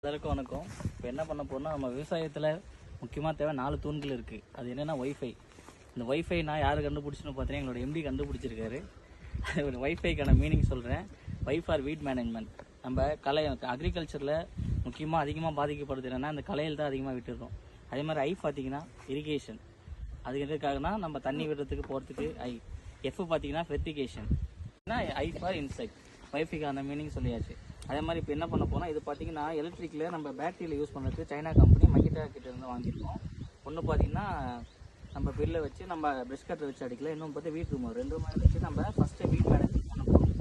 எல்லாருக்கும் வணக்கம். இப்போ என்ன பண்ண போறோம்னா, நம்ம விவசாயத்தில் முக்கியமாக தேவை 4 தூண்கள் இருக்குது. அது என்னென்னா ஒய்ஃபை. இந்த ஒய்ஃபை நான் யார் கண்டுபிடிச்சுன்னு பார்த்தீங்கன்னா எங்களோட எம்டி கண்டுபிடிச்சிருக்காரு. ஒய்ஃபைக்கான மீனிங் சொல்கிறேன். ஒய் ஃபார் வீட் மேனேஜ்மெண்ட். நம்ம அக்ரிகல்ச்சரில் முக்கியமாக அதிகமாக பாதிக்கப்படுது என்னென்னா இந்த களையில் தான் அதிகமாக விட்டுடுறோம். அதே மாதிரி ஐ பார்த்தீங்கன்னா இரிகேஷன். அதுக்கு எதுக்காகனா நம்ம தண்ணி விடுறதுக்கு போகிறதுக்கு ஐ. எஃப் பார்த்தீங்கன்னா ஃபெர்டிகேஷன். I for insect. ஒய்ஃபைக்கான மீனிங் சொல்லியாச்சு. அதே மாதிரி இப்போ என்ன பண்ண போனால் இது பார்த்தீங்கன்னா எலக்ட்ரிக்கில் நம்ம பேட்டரியில் யூஸ் பண்ணுறதுக்கு சைனா கம்பெனி மைகிட்டா கிட்ட இருந்து வாங்கியிருக்கோம். ஒன்று பார்த்தீங்கன்னா நம்ம பில்லை வச்சு நம்ம ப்ரெஷ் கட்டர் வச்சு அடிக்கல. இன்னும் பார்த்து வீட் ரூமர் 2 ரூமர் வச்சு நம்ம ஃபஸ்ட்டு வீட் மேனேஜ்மெண்ட் பண்ண போகிறோம்.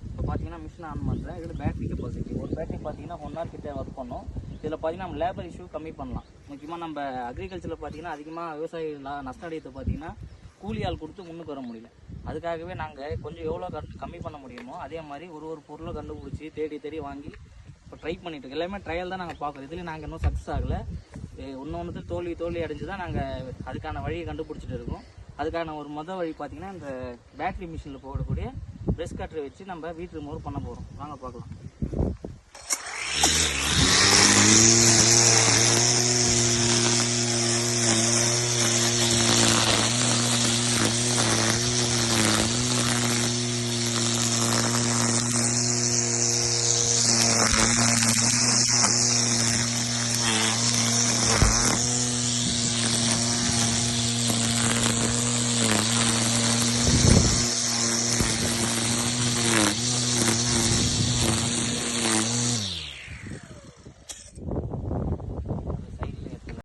இப்போ பார்த்தீங்கன்னா மிஷின் ஆன் பண்ணுறேன். இதில் பேட்டரி கெப்பாசிட்டி ஒரு பேட்டரி பார்த்தீங்கன்னா 1 hour கிட்டே ஒர்க் பண்ணோம். இதில் பார்த்தீங்கன்னா நம்ம லேபர் இஷ்யூ கம்மி பண்ணலாம். முக்கியமாக நம்ம அக்ரிகல்ச்சரில் பார்த்தீங்கன்னா அதிகமாக விவசாய நஷ்ட அடையத்தை பார்த்தீங்கன்னா கூலி ஆள் கொடுத்து முன்னுக்கு வர முடியல. அதுக்காகவே நாங்கள் கொஞ்சம் எவ்வளோ கம்மி பண்ண முடியுமோ அதே மாதிரி ஒரு பொருளை கண்டுபிடிச்சி தேடி வாங்கி இப்போ ட்ரை பண்ணிட்டு இருக்கோம். எல்லாமே ட்ரையல் தான் நாங்கள் பார்க்குறோம். இதுலேயும் நாங்கள் இன்னும் சக்ஸஸ் ஆகலை. ஒன்று தோல்வி அடைஞ்சு தான் நாங்கள் அதுக்கான வழியை கண்டுபிடிச்சிட்டு இருக்கோம். அதுக்கான ஒரு வழி பார்த்திங்கன்னா இந்த பேட்டரி மிஷினில் போடக்கூடிய ப்ரெஷ் கட்டரை வச்சு நம்ம வீட் ரிமூவ் பண்ண போகிறோம். வாங்க பார்க்கலாம்.